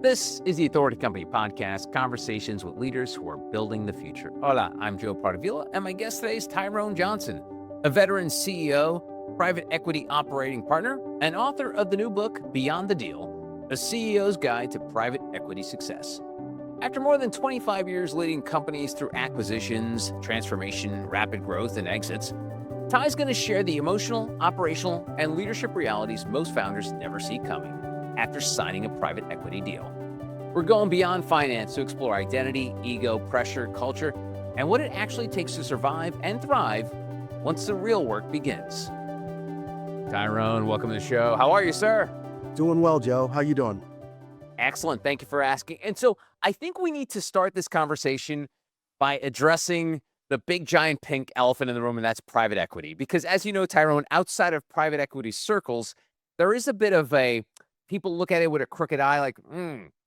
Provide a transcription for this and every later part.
This is the Authority Company podcast, conversations with leaders who are building the future. Hola, I'm Joe Pardavila, and my guest today is Tyrone Johnson, a veteran CEO, private equity operating partner, and author of the new book, Beyond the Deal, A CEO's Guide to Private Equity Success. After more than 25 years leading companies through acquisitions, transformation, rapid growth, and exits, Ty's going to share the emotional, operational, and leadership realities most founders never see coming after signing a private equity deal. We're going beyond finance to explore identity, ego, pressure, culture, and what it actually takes to survive and thrive once the real work begins. Tyrone, welcome to the show. How are you, sir? Doing well, Joe. How you doing? Excellent. Thank you for asking. And so I think we need to start this conversation by addressing the big giant pink elephant in the room, and that's private equity. Because as you know, Tyrone, outside of private equity circles, there is a bit of people look at it with a crooked eye, like,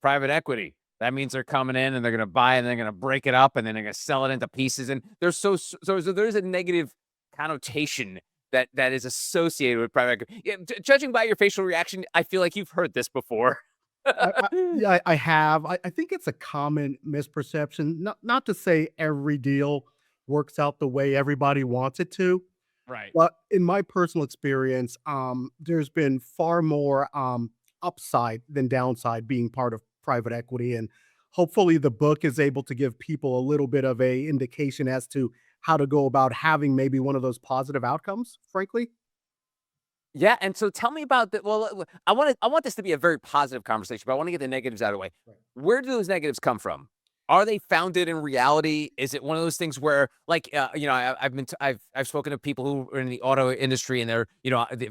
private equity. That means they're coming in and they're going to buy it and they're going to break it up and then they're going to sell it into pieces. And there's so there's a negative connotation that is associated with private equity. Yeah, judging by your facial reaction, I feel like you've heard this before. I have. I think it's a common misperception. Not to say every deal works out the way everybody wants it to, Right. but in my personal experience, there's been far more upside than downside being part of private equity, and hopefully, the book is able to give people a little bit of a indication as to how to go about having maybe one of those positive outcomes. Frankly. Yeah, and so tell me about the well, I want this to be a very positive conversation, but I want to get the negatives out of the way. Right. Where do those negatives come from? Are they founded in reality? Is it one of those things where, like, I've spoken to people who are in the auto industry, and they're,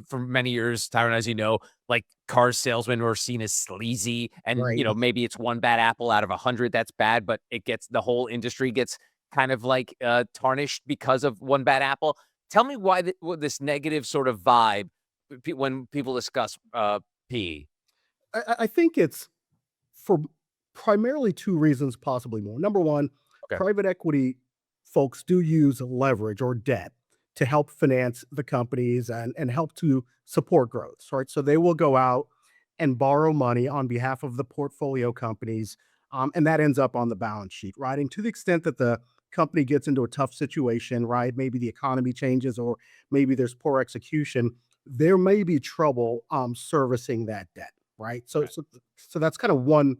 for many years, Tyron, as you know, like car salesmen were seen as sleazy, and Right. maybe it's one bad apple out of 100 that's bad, but the whole industry gets kind of like tarnished because of one bad apple. Tell me why this negative sort of vibe when people discuss PE. I think it's for primarily two reasons, possibly more. Number one, Okay. private equity folks do use leverage or debt to help finance the companies and help to support growth, right? So they will go out and borrow money on behalf of the portfolio companies, and that ends up on the balance sheet, right? And to the extent that the company gets into a tough situation, right? Maybe the economy changes or maybe there's poor execution, there may be trouble servicing that debt, right? So, Right. so, so that's kind of one,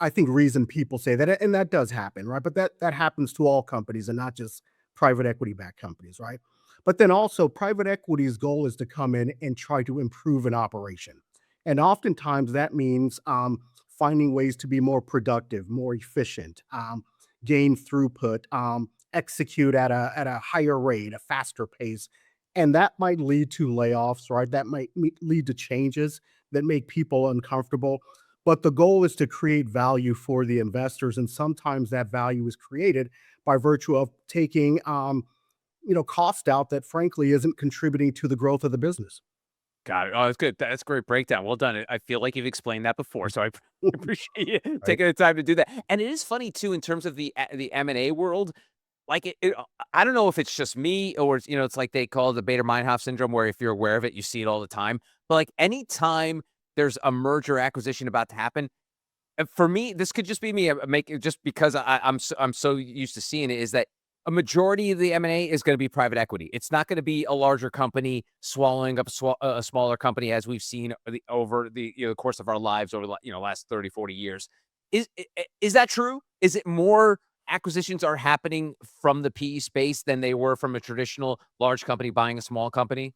I think, reason people say that, and that does happen, right? But that happens to all companies and not just private equity backed companies, right? But then also, private equity's goal is to come in and try to improve an operation, and oftentimes that means finding ways to be more productive, more efficient, gain throughput, execute at a higher rate, a faster pace, and that might lead to layoffs, right? That might lead to changes that make people uncomfortable. But the goal is to create value for the investors, and sometimes that value is created by virtue of taking, cost out that frankly isn't contributing to the growth of the business. Got it. Oh, that's good. That's a great breakdown. Well done. I feel like you've explained that before, so I appreciate you Right. taking the time to do that. And it is funny too, in terms of the M&A world. Like I don't know if it's just me or it's like they call it the Bader-Meinhof syndrome, where if you're aware of it, you see it all the time. But like anytime there's a merger acquisition about to happen, for me, this could just be me just because I'm so used to seeing it, is that a majority of the M&A is going to be private equity. It's not going to be a larger company swallowing up a smaller company, as we've seen over the course of our lives over the last 30, 40 years. Is that true? Is it more acquisitions are happening from the PE space than they were from a traditional large company buying a small company?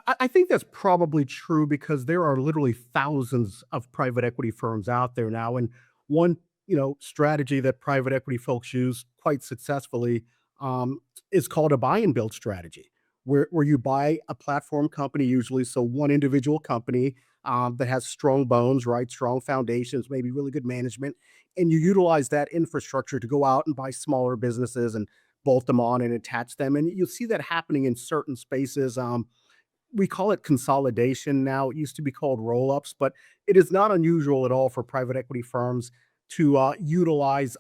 I think that's probably true because there are literally thousands of private equity firms out there now, and one strategy that private equity folks use quite successfully is called a buy and build strategy, where you buy a platform company usually, so one individual company that has strong bones, right, strong foundations, maybe really good management, and you utilize that infrastructure to go out and buy smaller businesses and bolt them on and attach them, and you'll see that happening in certain spaces. We call it consolidation now. It used to be called roll-ups, but it is not unusual at all for private equity firms to utilize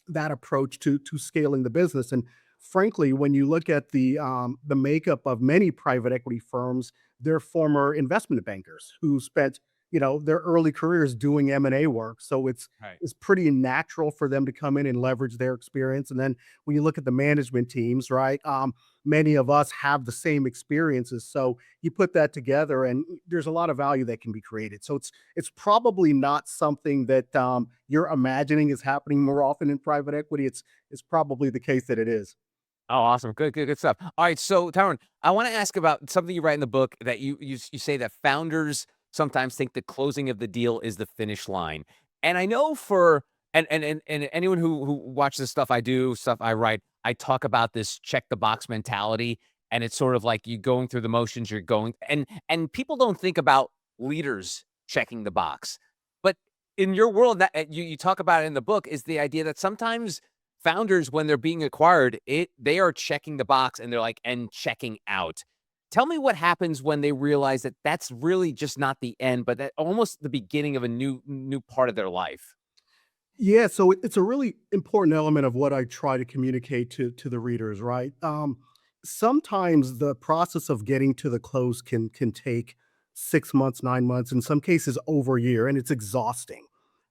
that approach to scaling the business. And frankly, when you look at the makeup of many private equity firms, they're former investment bankers who spent their early careers doing M&A work. So Right. it's pretty natural for them to come in and leverage their experience. And then when you look at the management teams, right? Many of us have the same experiences. So you put that together and there's a lot of value that can be created. So it's probably not something that you're imagining is happening more often in private equity. It's probably the case that it is. Oh, awesome. Good stuff. All right, so Tyrone, I want to ask about something you write in the book that you say that founders sometimes think the closing of the deal is the finish line. And I know for and anyone who watches the stuff I do, stuff I write, I talk about this check the box mentality, and it's sort of like you going through the motions, you're going and people don't think about leaders checking the box. But in your world that you talk about it in the book is the idea that sometimes founders, when they're being acquired, they are checking the box and they're like, and checking out. Tell me what happens when they realize that that's really just not the end, but that almost the beginning of a new part of their life. Yeah, so it's a really important element of what I try to communicate to the readers, right? Sometimes the process of getting to the close can take 6 months, 9 months, in some cases over a year, and it's exhausting.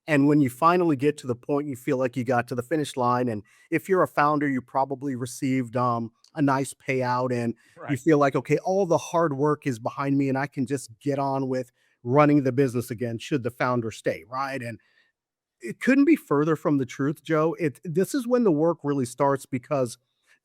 And when you finally get to the point, you feel like you got to the finish line, and if you're a founder, you probably received a nice payout, and you Right. feel like, okay, all the hard work is behind me, and I can just get on with running the business again. Should the founder stay, right? And it couldn't be further from the truth, Joe. This is when the work really starts because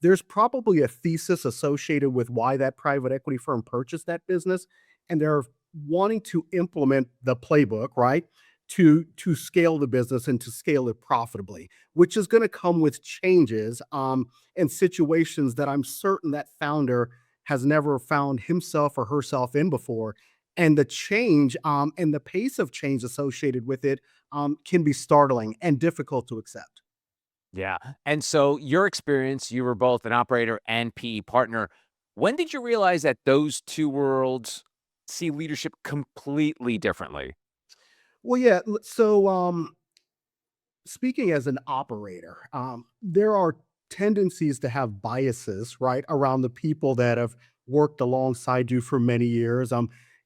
there's probably a thesis associated with why that private equity firm purchased that business, and they're wanting to implement the playbook, right? To scale the business and to scale it profitably, which is going to come with changes and situations that I'm certain that founder has never found himself or herself in before. And the change and the pace of change associated with it can be startling and difficult to accept. Yeah. And so your experience, you were both an operator and PE partner. When did you realize that those two worlds see leadership completely differently? Well, yeah. So, speaking as an operator, there are tendencies to have biases, right, around the people that have worked alongside you for many years.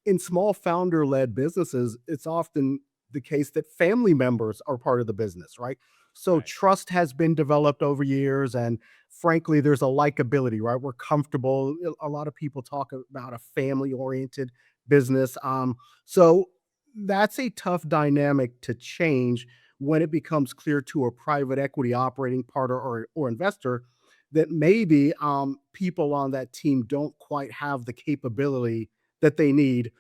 In small founder led businesses, it's often the case that family members are part of the business, right? So Right. trust has been developed over years. And frankly, there's a likability, right? We're comfortable. A lot of people talk about a family oriented business. So that's a tough dynamic to change when it becomes clear to a private equity operating partner or investor that maybe people on that team don't quite have the capability that they need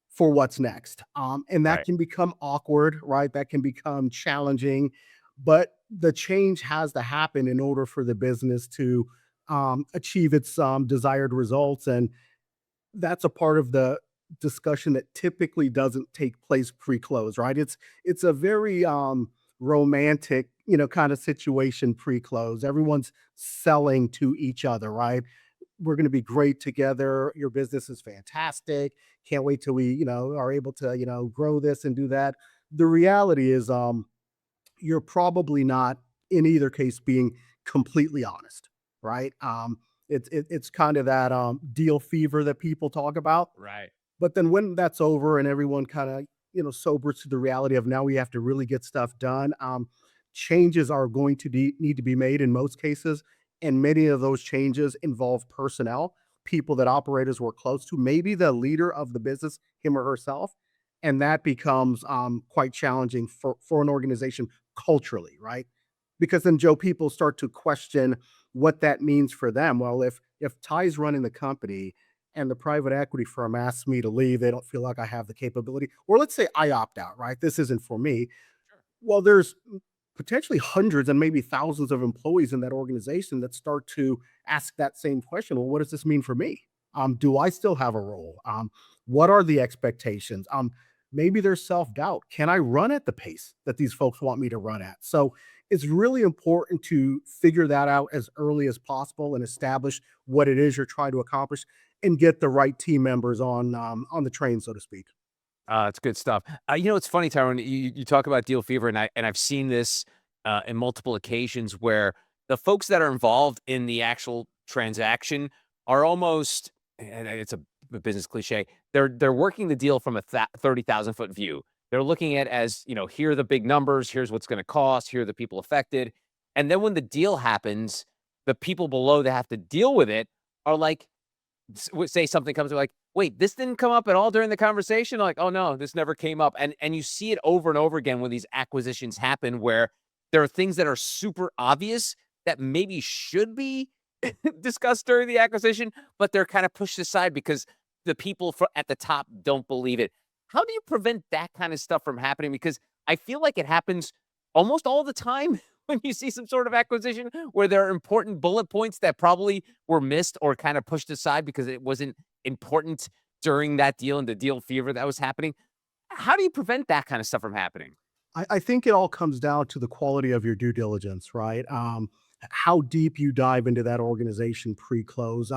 for what's next. And that Right. can become awkward, right? That can become challenging, but the change has to happen in order for the business to achieve its desired results. And that's a part of the discussion that typically doesn't take place pre-close, right? It's a very romantic, kind of situation pre-close. Everyone's selling to each other, right? We're going to be great together. Your business is fantastic. Can't wait till we, are able to, grow this and do that. The reality is you're probably not in either case being completely honest, right? It's kind of that deal fever that people talk about, Right. but then when that's over and everyone kind of, sobers to the reality of now we have to really get stuff done, changes are going to need to be made in most cases. And many of those changes involve personnel, people that operators work close to, maybe the leader of the business, him or herself. And that becomes quite challenging for an organization culturally, right? Because then, Joe, people start to question what that means for them. Well, if Ty's running the company and the private equity firm asks me to leave, they don't feel like I have the capability. Or let's say I opt out, right? This isn't for me. Sure. Well, there's potentially hundreds and maybe thousands of employees in that organization that start to ask that same question. Well, what does this mean for me? Do I still have a role? What are the expectations? Maybe there's self doubt. Can I run at the pace that these folks want me to run at? So it's really important to figure that out as early as possible and establish what it is you're trying to accomplish and get the right team members on the train, so to speak. It's good stuff. It's funny, Tyrone. You talk about deal fever, and I've seen this in multiple occasions where the folks that are involved in the actual transaction are almost, and it's a a business cliche. They're working the deal from a 30,000-foot view. They're looking at as, here are the big numbers, here's what's going to cost, here are the people affected. And then when the deal happens, the people below that have to deal with it are like, would say something comes like, "Wait, this didn't come up at all during the conversation?" Like, "Oh, no, this never came up." And you see it over and over again when these acquisitions happen where there are things that are super obvious that maybe should be discussed during the acquisition, but they're kind of pushed aside because the people at the top don't believe it. How do you prevent that kind of stuff from happening? Because I feel like it happens almost all the time when you see some sort of acquisition where there are important bullet points that probably were missed or kind of pushed aside because it wasn't important during that deal and the deal fever that was happening. How do you prevent that kind of stuff from happening? I think it all comes down to the quality of your due diligence, right? How deep you dive into that organization pre-close.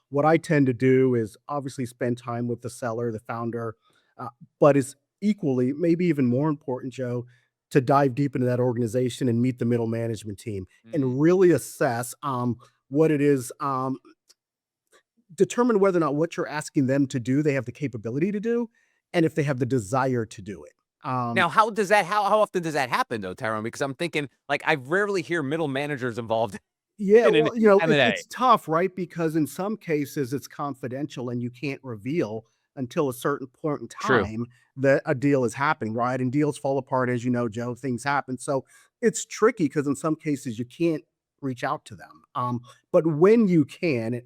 What I tend to do is obviously spend time with the seller, the founder, but it's equally, maybe even more important, Joe, to dive deep into that organization and meet the middle management team Mm, and really assess what it is, determine whether or not what you're asking them to do, they have the capability to do, and if they have the desire to do it. Now, how often does that happen though, Tyrone? Because I'm thinking, like, I rarely hear middle managers involved Yeah, in an well, M&A. it's tough, right? Because in some cases it's confidential and you can't reveal until a certain point in True. time that a deal is happening, right? And deals fall apart, as you know, Joe, things happen. So it's tricky because in some cases you can't reach out to them. But when you can,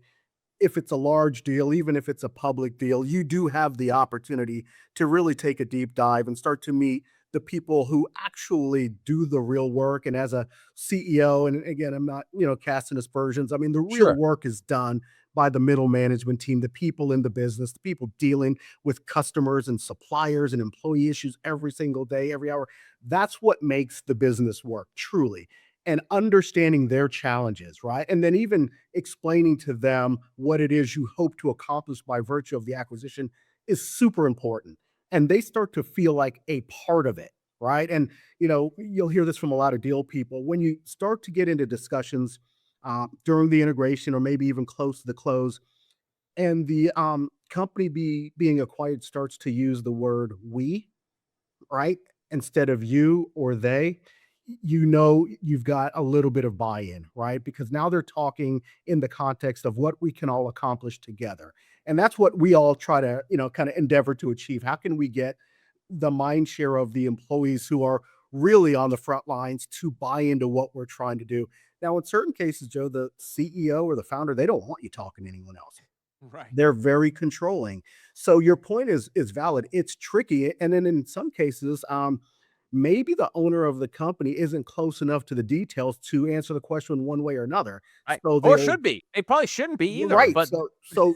if it's a large deal, even if it's a public deal, you do have the opportunity to really take a deep dive and start to meet the people who actually do the real work. And as a CEO, and again, I'm not, casting aspersions. I mean, the real Sure. work is done by the middle management team, the people in the business, the people dealing with customers and suppliers and employee issues every single day, every hour. That's what makes the business work, truly. And understanding their challenges, right? And then even explaining to them what it is you hope to accomplish by virtue of the acquisition is super important. And they start to feel like a part of it, right? And you'll hear this from a lot of deal people. When you start to get into discussions during the integration or maybe even close to the close, and the company being acquired starts to use the word we, right? Instead of you or they, you've got a little bit of buy-in, right? Because now they're talking in the context of what we can all accomplish together. And that's what we all try to, kind of endeavor to achieve. How can we get the mind share of the employees who are really on the front lines to buy into what we're trying to do? Now, in certain cases, Joe, the CEO or the founder, they don't want you talking to anyone else. Right. They're very controlling. So your point is valid. It's tricky, and then in some cases, maybe the owner of the company isn't close enough to the details to answer the question one way or another. Right. So Or they'll should be. They probably shouldn't be either, right. but So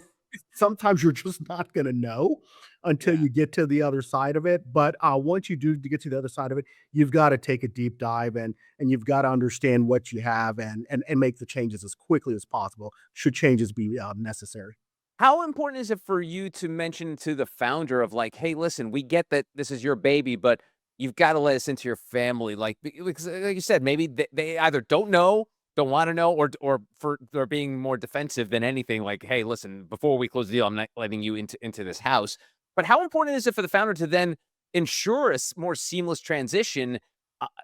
sometimes you're just not going to know until yeah. you get to the other side of it. But once you do get to the other side of it, you've got to take a deep dive and you've got to understand what you have and make the changes as quickly as possible. Should changes be necessary? How important is it for you to mention to the founder of like, "Hey, listen, we get that this is your baby, but you've gotta let us into your family." Like, because like you said, maybe they either don't know, don't wanna know, or for they're being more defensive than anything, like, "Hey, listen, before we close the deal, I'm not letting you into this house." But how important is it for the founder to then ensure a more seamless transition,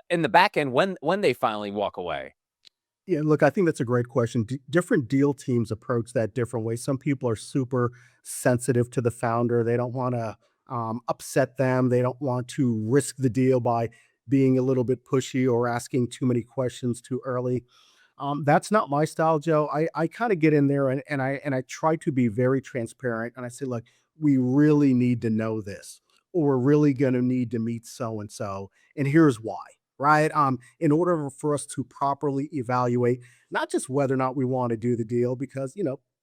in the back end when they finally walk away? Yeah, look, I think that's a great question. Different deal teams approach that different ways. Some people are super sensitive to the founder. They don't want to upset them. They don't want to risk the deal by being a little bit pushy or asking too many questions too early. That's not my style, Joe. I kind of get in there and I try to be very transparent. And I say, look, we really need to know this, or we're really going to need to meet so and so, and here's why. Right. In order for us to properly evaluate not just whether or not we want to do the deal, because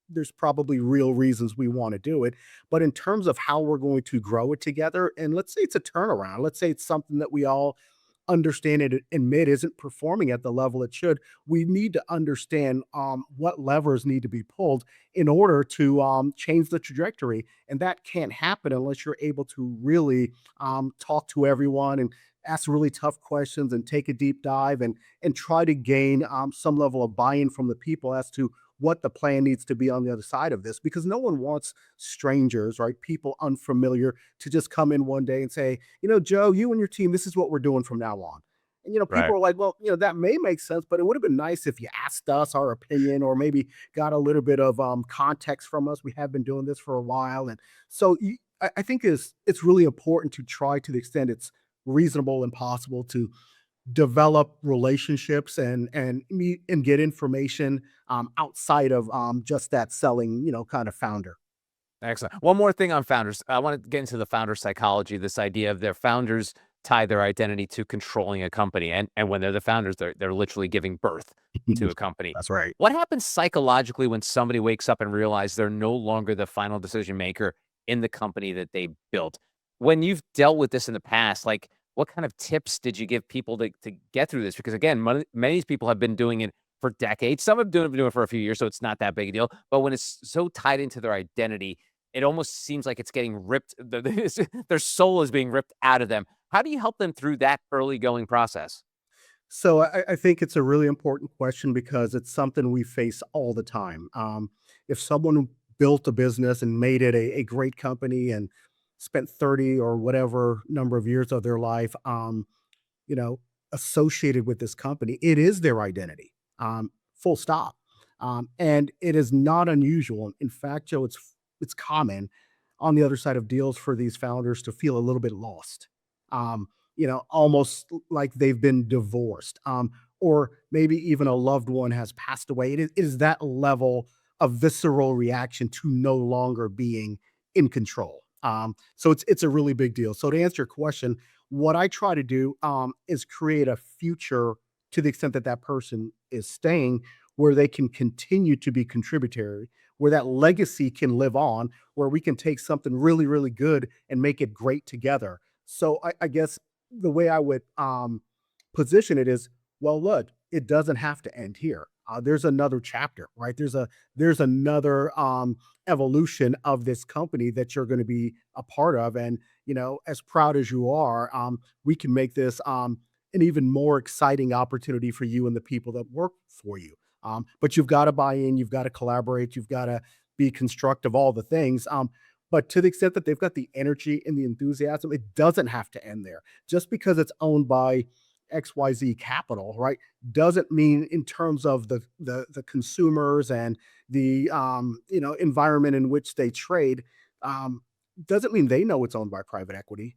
there's probably real reasons we want to do it, but in terms of how we're going to grow it together. And let's say it's a turnaround. Let's say it's something that we all understand and admit isn't performing at the level it should. We need to understand what levers need to be pulled in order to change the trajectory. And that can't happen unless you're able to really talk to everyone and ask really tough questions and take a deep dive and try to gain some level of buy-in from the people as to what the plan needs to be on the other side of this, because no one wants strangers, right? People unfamiliar to just come in one day and say, Joe, you and your team, this is what we're doing from now on. And people Right. are like, well, that may make sense, but it would have been nice if you asked us our opinion, or maybe got a little bit of context from us. We have been doing this for a while, and so I think it's really important to try, to the extent it's reasonable and possible, to develop relationships and meet and get information outside of just that selling, kind of founder. Excellent. One more thing on founders. I want to get into the founder psychology, this idea of their founders tie their identity to controlling a company. And when they're the founders, they're literally giving birth to a company. That's right. What happens psychologically when somebody wakes up and realizes they're no longer the final decision maker in the company that they built? When you've dealt with this in the past, like what kind of tips did you give people to get through this? Because again, many of these people have been doing it for decades. Some have been doing it for a few years, so it's not that big a deal. But when it's so tied into their identity, it almost seems like it's getting ripped their soul is being ripped out of them. How do you help them through that early going process? So I think it's a really important question, because it's something we face all the time. If someone built a business and made it a great company and spent 30 or whatever number of years of their life, you know, associated with this company, it is their identity, full stop. And it is not unusual. In fact, Joe, it's common on the other side of deals for these founders to feel a little bit lost. Almost like they've been divorced, or maybe even a loved one has passed away. It is that level of visceral reaction to no longer being in control. So it's a really big deal. So to answer your question, what I try to do is create a future, to the extent that that person is staying, where they can continue to be contributory, where that legacy can live on, where we can take something really, really good and make it great together. So I guess the way I would position it is, well, look, it doesn't have to end here. There's another chapter, right? There's another evolution of this company that you're going to be a part of, and as proud as you are, we can make this an even more exciting opportunity for you and the people that work for you. But you've got to buy in, you've got to collaborate, you've got to be constructive, all the things. But to the extent that they've got the energy and the enthusiasm, it doesn't have to end there. Just because it's owned by XYZ Capital, right, doesn't mean, in terms of the consumers and the environment in which they trade, um, doesn't mean they know it's owned by private equity.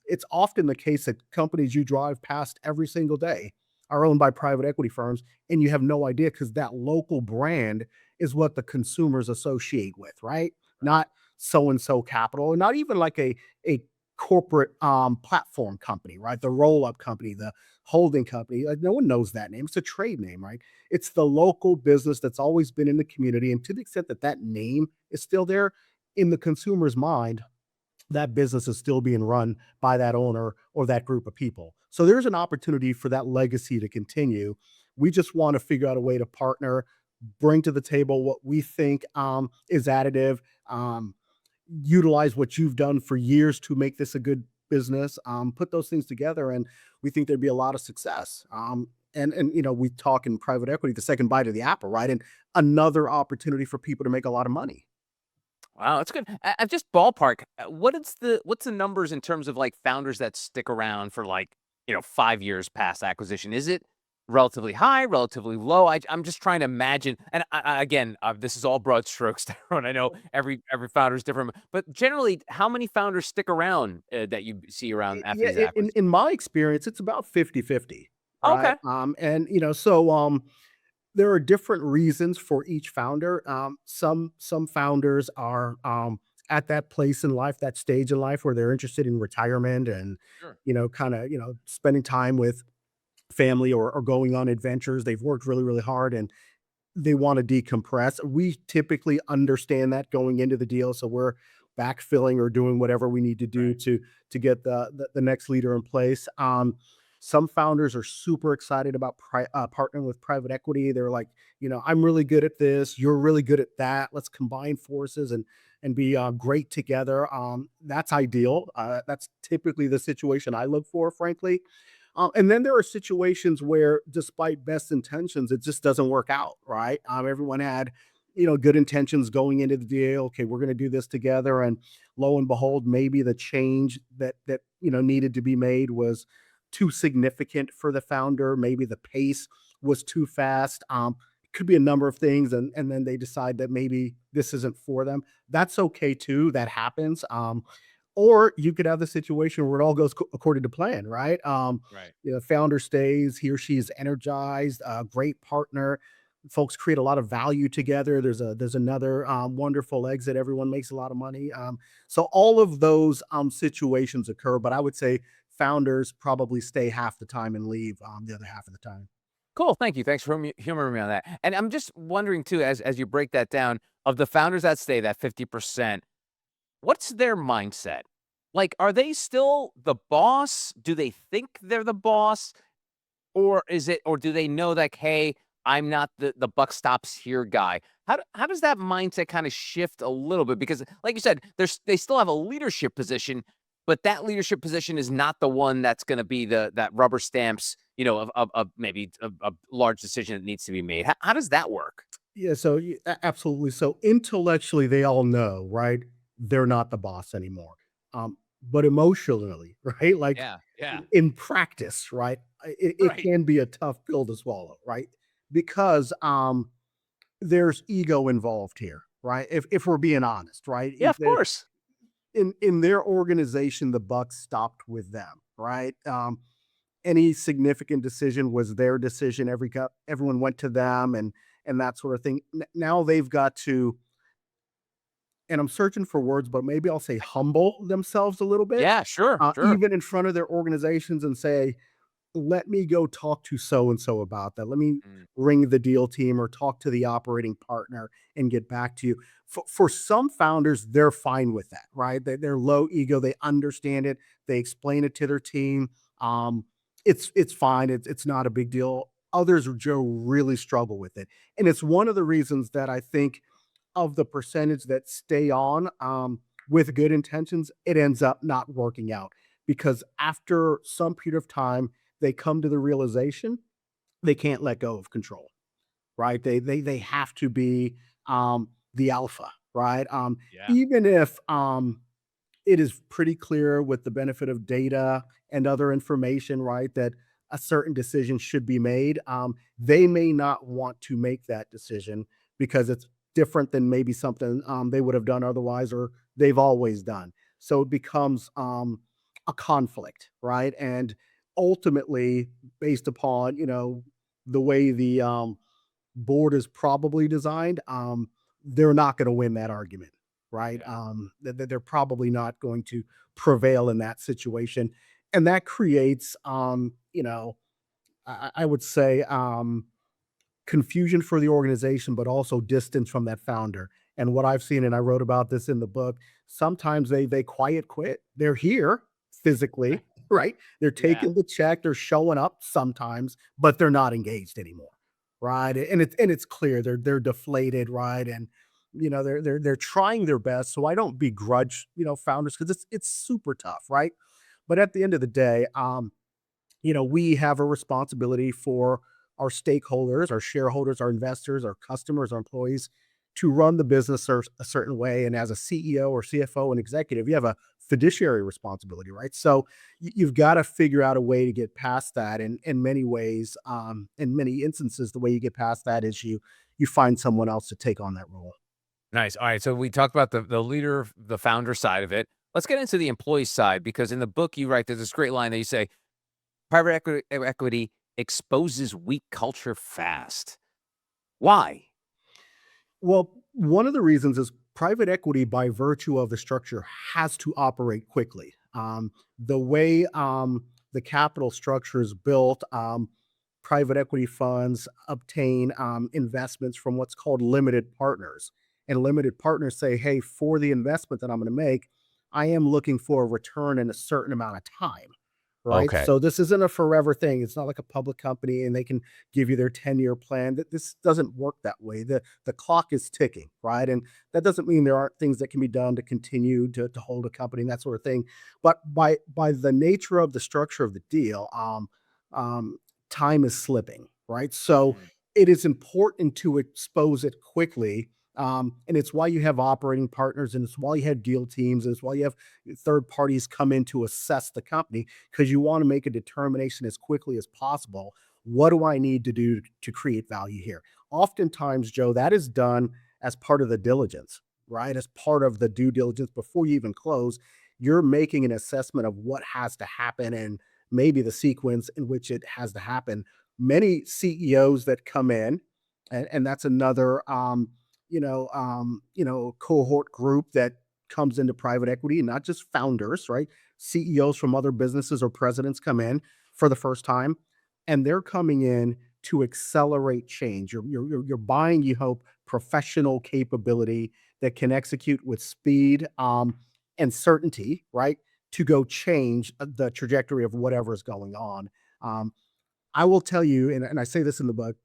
It's often the case that companies you drive past every single day are owned by private equity firms, and you have no idea, because that local brand is what the consumers associate with, right? Not so and so capital, and not even like a corporate platform company, right? The roll up company, the holding company. Like, no one knows that name. It's a trade name, right? It's the local business that's always been in the community, and to the extent that that name is still there in the consumer's mind, that business is still being run by that owner or that group of people. So there's an opportunity for that legacy to continue. We just want to figure out a way to partner, bring to the table what we think is additive, utilize what you've done for years to make this a good business, put those things together, and we think there'd be a lot of success. And we talk in private equity, the second bite of the apple, right? And another opportunity for people to make a lot of money. Wow, that's good. I just ballpark. What's the numbers in terms of like founders that stick around for like 5 years past acquisition? Is it relatively high, relatively low? I'm just trying to imagine. And again, this is all broad strokes, Tyrone. I know every founder is different, but generally, how many founders stick around that you see around after Yeah, these in acquisitions? in my experience, it's about 50-50, right? Okay, And so there are different reasons for each founder. Some founders are at that place in life, that stage in life, where they're interested in retirement and sure. kind of spending time with family, or going on adventures. They've worked really, really hard, and they want to decompress. We typically understand that going into the deal, so we're backfilling or doing whatever we need to do Right. to get the next leader in place. Some founders are super excited about partnering with private equity. They're like, I'm really good at this. You're really good at that. Let's combine forces and be great together. That's ideal. That's typically the situation I look for, frankly. And then there are situations where, despite best intentions, it just doesn't work out, right? Everyone had, good intentions going into the deal. Okay, we're going to do this together, and lo and behold, maybe the change that needed to be made was too significant for the founder. Maybe the pace was too fast. Could be a number of things, and then they decide that maybe this isn't for them. That's okay too. That happens. Or you could have the situation where it all goes according to plan, right? Right. Founder stays, he or she is energized, a great partner. Folks create a lot of value together. There's another wonderful exit. Everyone makes a lot of money. So all of those situations occur, but I would say founders probably stay half the time and leave the other half of the time. Cool. Thank you. Thanks for humoring me on that. And I'm just wondering too, as you break that down, of the founders that stay, that 50%, what's their mindset? Like, are they still the boss? Do they think they're the boss? Or do they know like, "Hey, I'm not the buck stops here guy." How does that mindset kinda shift a little bit? Because like you said, they still have a leadership position, but that leadership position is not the one that's gonna be that rubber stamps, of maybe a large decision that needs to be made. How does that work? Yeah, so absolutely. So intellectually, they all know, right? They're not the boss anymore. But emotionally, right? Like Yeah, yeah. in practice, right? It Right. can be a tough pill to swallow, right? Because there's ego involved here, right? If we're being honest, right? Yeah, of course. In their organization, the buck stopped with them, right? Any significant decision was their decision. Everyone went to them, and that sort of thing. Now they've got to, and I'm searching for words, but maybe I'll say humble themselves a little bit, Yeah, sure, sure. even in front of their organizations, and say, let me go talk to so and so about that. Let me Mm, ring the deal team or talk to the operating partner and get back to you. For some founders, they're fine with that, right? They're low ego. They understand it. They explain it to their team. Um, it's fine. It's not a big deal. Others, Joe, really struggle with it, and it's one of the reasons that I think of the percentage that stay on with good intentions, it ends up not working out because after some period of time, they come to the realization they can't let go of control, right? They have to be the alpha, right? yeah, Even if it is pretty clear with the benefit of data and other information, right, that a certain decision should be made. They may not want to make that decision because it's different than maybe something they would have done otherwise or they've always done. So it becomes a conflict, right? And ultimately, based upon the way the board is probably designed, they're not going to win that argument, right? yeah. They're probably not going to prevail in that situation, and that creates, I would say, confusion for the organization, but also distance from that founder. And what I've seen, and I wrote about this in the book, sometimes they quiet quit. They're here physically, right? They're Yeah. taking the check, they're showing up sometimes, but they're not engaged anymore, right? And it's clear they're deflated, right? And they're trying their best. So I don't begrudge founders because it's super tough, right? But at the end of the day, we have a responsibility for our stakeholders, our shareholders, our investors, our customers, our employees to run the business a certain way. And as a CEO or CFO and executive, you have a fiduciary responsibility, right? So you've got to figure out a way to get past that. And in many ways, in many instances, the way you get past that is you find someone else to take on that role. Nice. All right. So we talked about the leader, the founder side of it. Let's get into the employee side because in the book you write, there's this great line that you say, equity exposes weak culture fast. Why? Well, one of the reasons is private equity, by virtue of the structure, has to operate quickly. The way the capital structure is built, private equity funds obtain investments from what's called limited partners. And limited partners say, hey, for the investment that I'm going to make, I am looking for a return in a certain amount of time. Right. Okay. So this isn't a forever thing. It's not like a public company and they can give you their 10-year plan. That this doesn't work that way. The clock is ticking, right? And that doesn't mean there aren't things that can be done to continue to hold a company and that sort of thing. But by the nature of the structure of the deal, um, time is slipping, right? So Mm. it is important to expose it quickly. And it's why you have operating partners, and it's why you have deal teams, and it's why you have third parties come in to assess the company, because you want to make a determination as quickly as possible. What do I need to do to create value here? Oftentimes, Joe, that is done as part of the diligence, right? As part of the due diligence before you even close. You're making an assessment of what has to happen and maybe the sequence in which it has to happen. Many CEOs that come in, and that's another cohort group that comes into private equity, and not just founders, right? CEOs from other businesses or presidents come in for the first time, and they're coming in to accelerate change. You're buying, you hope, professional capability that can execute with speed and certainty, right? To go change the trajectory of whatever is going on. Um, I will tell you, and I say this in the book,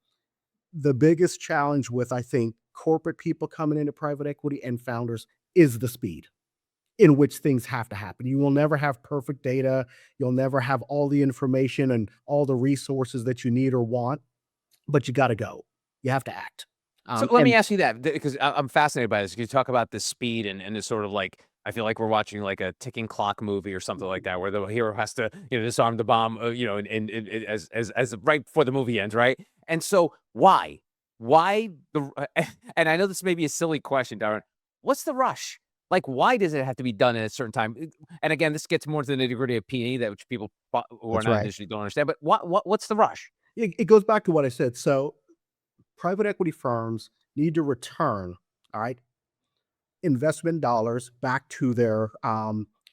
the biggest challenge with, I think, corporate people coming into private equity and founders is the speed in which things have to happen. You will never have perfect data. You'll never have all the information and all the resources that you need or want, but you got to go. You have to act. So let me And ask you that because I'm fascinated by this. You talk about the speed and this sort of like I feel like we're watching like a ticking clock movie or something like that, where the hero has to disarm the bomb, as right before the movie ends, right? And so why the and I know this may be a silly question, Darren. What's the rush? Like, why does it have to be done at a certain time? And again, this gets more to the nitty gritty of P&E that which people who are that's not right. initially don't understand. But what's the rush? It goes back to what I said. So private equity firms need to return, all right, investment dollars back to their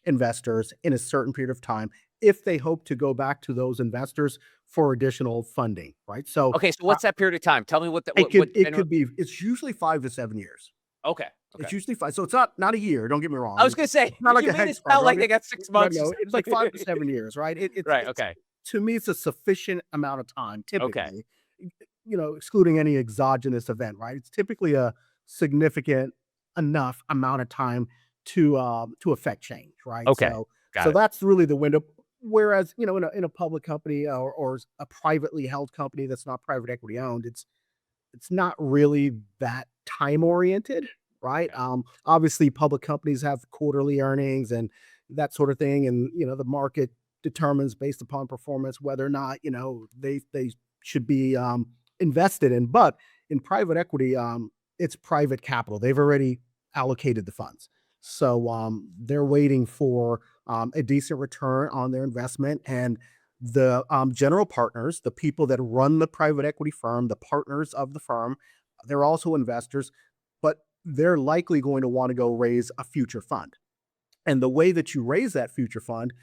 investors in a certain period of time if they hope to go back to those investors for additional funding, right? So Okay, so uh, what's that period of time? Tell me what that it what could it general. could be it's usually 5 to 7 years. Okay, okay. It's usually 5. So it's not a year. Don't get me I wrong. was gonna say, It's not like you a made hedge it fund, sound right? like they got 6 But months or no, it's like something. 5 to 7 years, right? Right, It's okay, to me, it's a sufficient amount of time, okay, typically, excluding any exogenous event, right? It's typically a significant enough amount of time to affect change, right? okay, So got it. that's really the window. Whereas, in a public company or a privately held company that's not private equity owned, it's not really that time oriented, right? Yeah. Obviously, public companies have quarterly earnings and that sort of thing, and the market determines based upon performance whether or not they should be invested in. But in private equity, it's private capital. They've already allocated the funds, so they're waiting for a decent return on their investment, and the general partners, the people that run the private equity firm, the partners of the firm, they're also investors, but they're likely going to want to go raise a future fund. And the way that you raise that future fund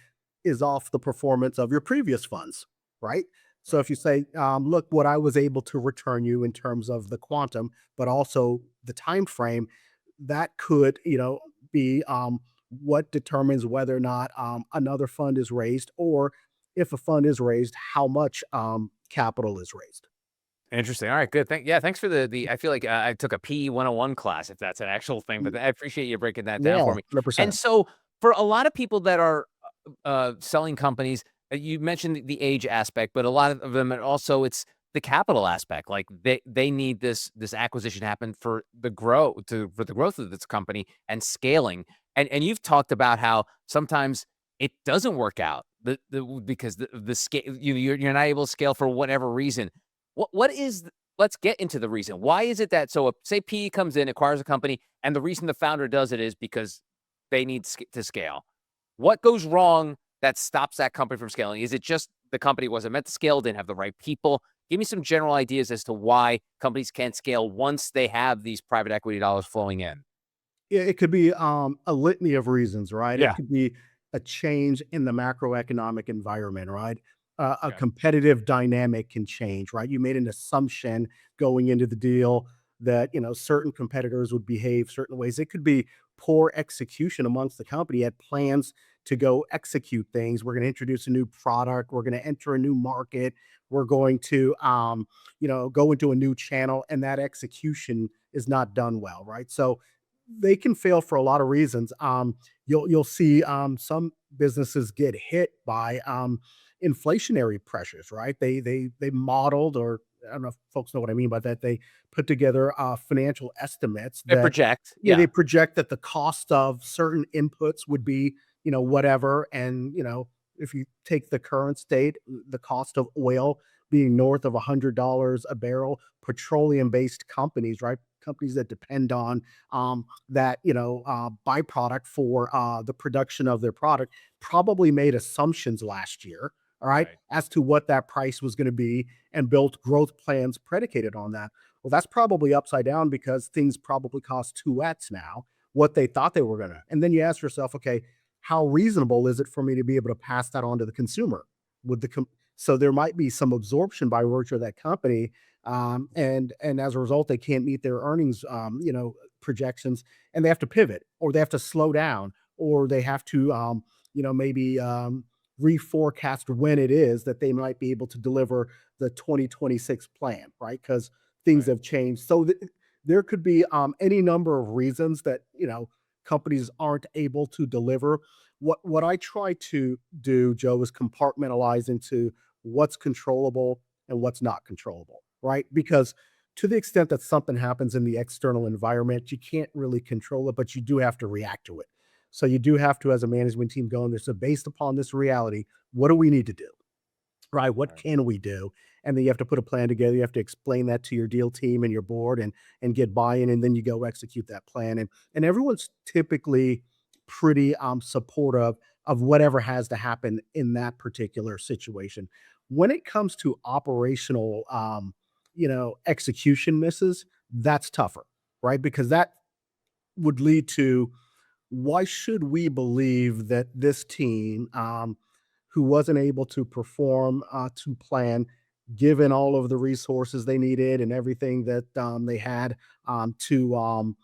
is off the performance of your previous funds, right? So if Right. you say, look, what I was able to return you in terms of the quantum, but also the time frame, that could, be what determines whether or not another fund is raised, or if a fund is raised, how much capital is raised. Interesting, alright, good, thanks for the I feel like, I took a PE 101 class, if that's an actual thing, but Mm, I appreciate you breaking that down Yeah, for me. And 100%. so, for a lot of people that are, selling companies, you mentioned the age aspect, but a lot of them, and also it's the capital aspect, like, they need this acquisition to happen for the growth of this company and scaling, and you've talked about how sometimes it doesn't work out, because the scale you're not able to scale for whatever reason. What is let's get into the reason. Why is it that so, say PE comes in, acquires a company, and the reason the founder does it is because they need to scale. What goes wrong that stops that company from scaling? Is it just the company wasn't meant to scale, didn't have the right people? Give me some general ideas as to why companies can't scale once they have these private equity dollars flowing in. Yeah, it could be a litany of reasons, right? It Yeah. could be a change in the macroeconomic environment, right? A Okay. competitive dynamic can change, right? You made an assumption going into the deal that certain competitors would behave certain ways. It could be poor execution amongst the company. Had plans to go execute things. We're going to introduce a new product. We're going to enter a new market. We're going to, go into a new channel, and that execution is not done well, right? So they can fail for a lot of reasons. You'll see some businesses get hit by inflationary pressures, right? They modeled, or I don't know if folks know what I mean by that. They put together financial estimates They that, project. yeah, they Yeah. project that the cost of certain inputs would be, whatever. And, if you take the current state, the cost of oil being north of $100 a barrel, petroleum based companies, right? Companies that depend on that, byproduct for the production of their product, probably made assumptions last year, all right, Right. as to what that price was going to be, and built growth plans predicated on that. Well, that's probably upside down because things probably cost 2x now what they thought they were going to. And then you ask yourself, okay, how reasonable is it for me to be able to pass that on to the consumer? With so there might be some absorption by virtue of that company, and as a result, they can't meet their earnings, projections, and they have to pivot, or they have to slow down, or they have to, maybe reforecast when it is that they might be able to deliver the 2026 plan, right? Because things Right. have changed. So there could be any number of reasons that companies aren't able to deliver. What I try to do, Joe, is compartmentalize into what's controllable and what's not controllable, right? Because to the extent that something happens in the external environment, you can't really control it, but you do have to react to it. So you do have to, as a management team, go in there. So based upon this reality, what do we need to do? Right? What Right. can we do? And then you have to put a plan together. You have to explain that to your deal team and your board, and get buy-in, and then you go execute that plan. And everyone's typically pretty supportive of whatever has to happen in that particular situation. When it comes to operational execution misses, that's tougher, right? Because that would lead to, why should we believe that this team, who wasn't able to perform to plan, given all of the resources they needed and everything that they had to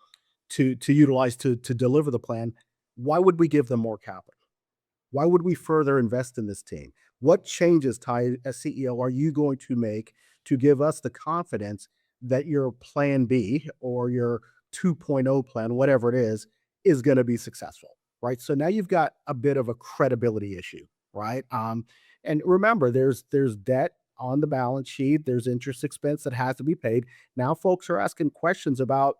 utilize to deliver the plan, why would we give them more capital? Why would we further invest in this team? What changes, Ty, as CEO, are you going to make to give us the confidence that your plan B, or your 2.0 plan, whatever it is going to be successful? Right. So now you've got a bit of a credibility issue, right? And remember, there's debt on the balance sheet, there's interest expense that has to be paid. Now folks are asking questions about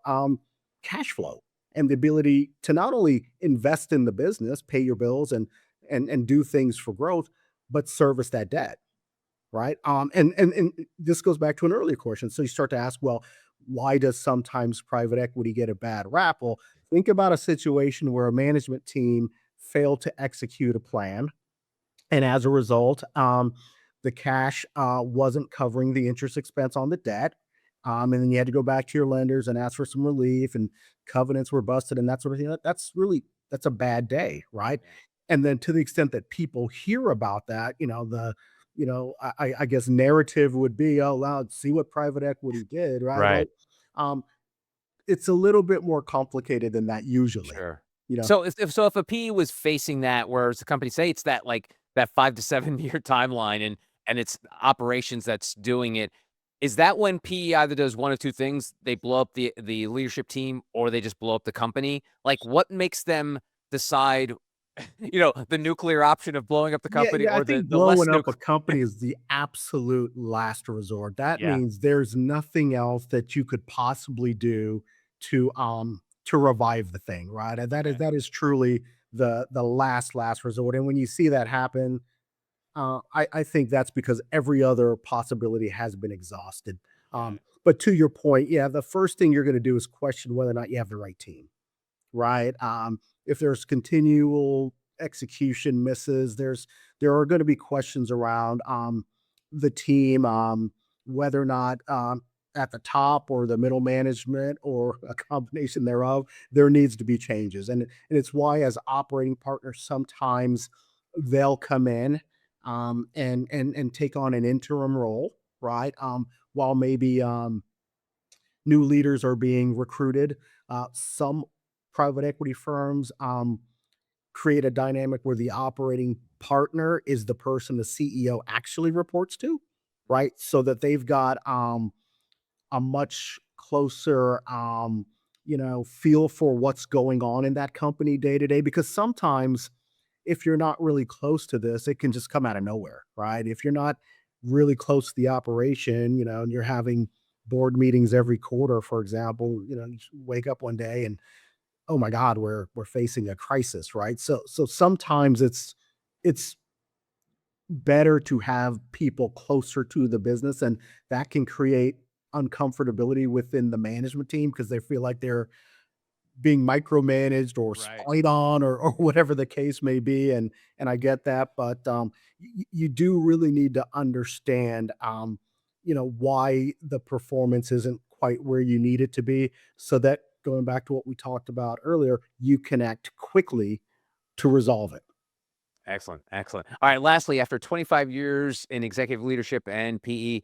cash flow and the ability to not only invest in the business, pay your bills, and do things for growth, but service that debt, right? And this goes back to an earlier question. So you start to ask, well, why does sometimes private equity get a bad rap? Well, think about a situation where a management team failed to execute a plan, and as a result, the cash wasn't covering the interest expense on the debt. And then you had to go back to your lenders and ask for some relief, and covenants were busted, and that sort of thing. That's a bad day, right? Yeah. And then to the extent that people hear about that, I guess narrative would be, oh, wow, see what private equity did, right? Well, Right. um, it's a little bit more complicated than that usually, Sure. you know. So if a PE was facing that, whereas the company say it's that like that 5 to 7 year timeline, and it's operations that's doing it, is that when PE either does one of two things? They blow up the leadership team, or they just blow up the company? Like, what makes them decide, the nuclear option of blowing up the Yeah, company, yeah, I or the think less blowing up a nuclear? company is the absolute last resort. That Yeah. means there's nothing else that you could possibly do to revive the thing, right? And that is Okay. that is truly the last resort. And when you see that happen, I think that's because every other possibility has been exhausted. Got it. But to your point, yeah, the first thing you're going to do is question whether or not you have the right team, right? If there's continual execution misses, there are going to be questions around the team, whether or not at the top or the middle management or a combination thereof, there needs to be changes, and it's why as operating partners sometimes they'll come in and take on an interim role, right? While maybe new leaders are being recruited. Some private equity firms create a dynamic where the operating partner is the person the CEO actually reports to, right? So that they've got a much closer, feel for what's going on in that company day to day. Because sometimes if you're not really close to this, it can just come out of nowhere, right? If you're not really close to the operation, and you're having board meetings every quarter, for example, you wake up one day and, oh my God, we're facing a crisis, right? So sometimes it's better to have people closer to the business, and that can create uncomfortability within the management team because they feel like they're being micromanaged or Right. spied on, or whatever the case may be, and I get that, but, you do really need to understand, why the performance isn't quite where you need it to be, so that, going back to what we talked about earlier, you can act quickly to resolve it. Excellent. Excellent. All right. Lastly, after 25 years in executive leadership and PE,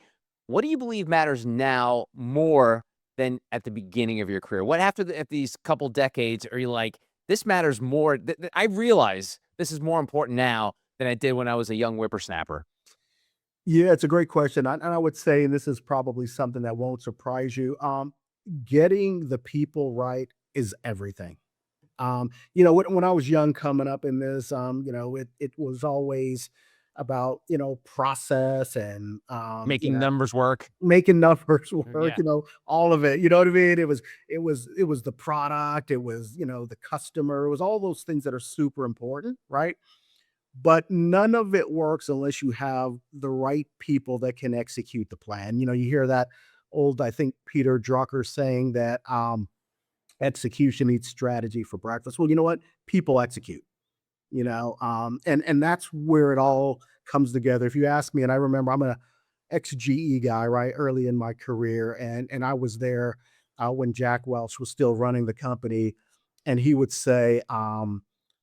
what do you believe matters now more than at the beginning of your career? What after at these couple decades are you like, this matters more? I realize this is more important now than I did when I was a young whippersnapper. Yeah, it's a great question, and I would say, and this is probably something that won't surprise you, getting the people right is everything. When I was young coming up in this, it was always about, process and, Making numbers work. making numbers work, Yeah. all of it. You know what I mean? It was the product, it was, the customer, it was all those things that are super important, right? But none of it works unless you have the right people that can execute the plan. You hear that old, I think, Peter Drucker saying that, execution eats strategy for breakfast. Well, you know what? People execute, and that's where it all comes together. If you ask me, and I remember I'm a ex-GE guy, right, early in my career, and I was there when Jack Welch was still running the company, and he would say,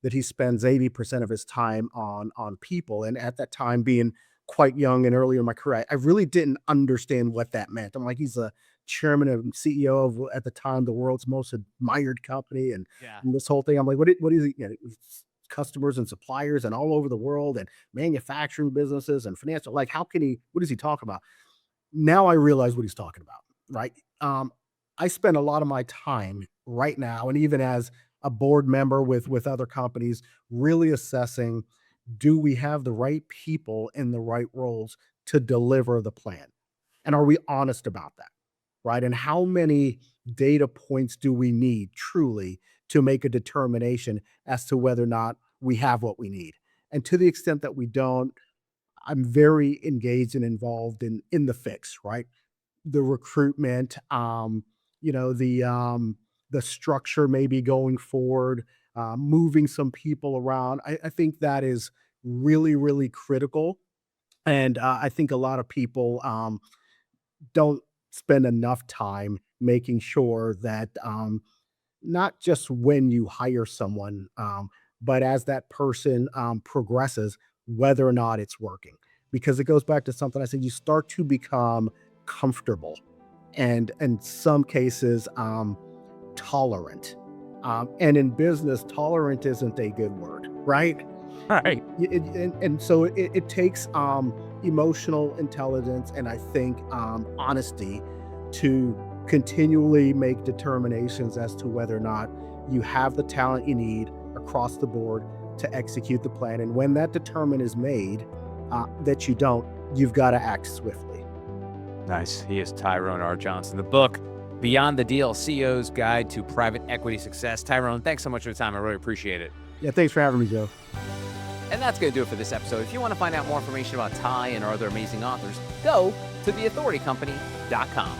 that he spends 80% of his time on people. And at that time, being quite young and early in my career, I really didn't understand what that meant. I'm like, he's a chairman and CEO of, at the time, the world's most admired company, Yeah. and this whole thing. I'm like, what is it? It's customers and suppliers and all over the world, and manufacturing businesses and financial. Like, how can he? What is he talking about? Now I realize what he's talking about, right? I spend a lot of my time right now, and even as a board member with other companies, really assessing, do we have the right people in the right roles to deliver the plan? And are we honest about that? Right? And how many data points do we need truly to make a determination as to whether or not we have what we need? And to the extent that we don't, I'm very engaged and involved in the fix, right? The recruitment, the structure maybe going forward, moving some people around. I think that is really, really critical. And I think a lot of people don't spend enough time making sure that, not just when you hire someone, but as that person progresses, whether or not it's working. Because it goes back to something I said, you start to become comfortable, and in some cases, tolerant. And in business, tolerant isn't a good word, right? All right. And so it takes emotional intelligence, and I think, honesty, to continually make determinations as to whether or not you have the talent you need across the board to execute the plan. And when that determination is made, that you don't, you've got to act swiftly. Nice. He is Tyrone R. Johnson. The book, Beyond the Deal, CEO's Guide to Private Equity Success. Tyrone, thanks so much for the time. I really appreciate it. Yeah, thanks for having me, Joe. And that's going to do it for this episode. If you want to find out more information about Ty and our other amazing authors, go to theauthoritycompany.com.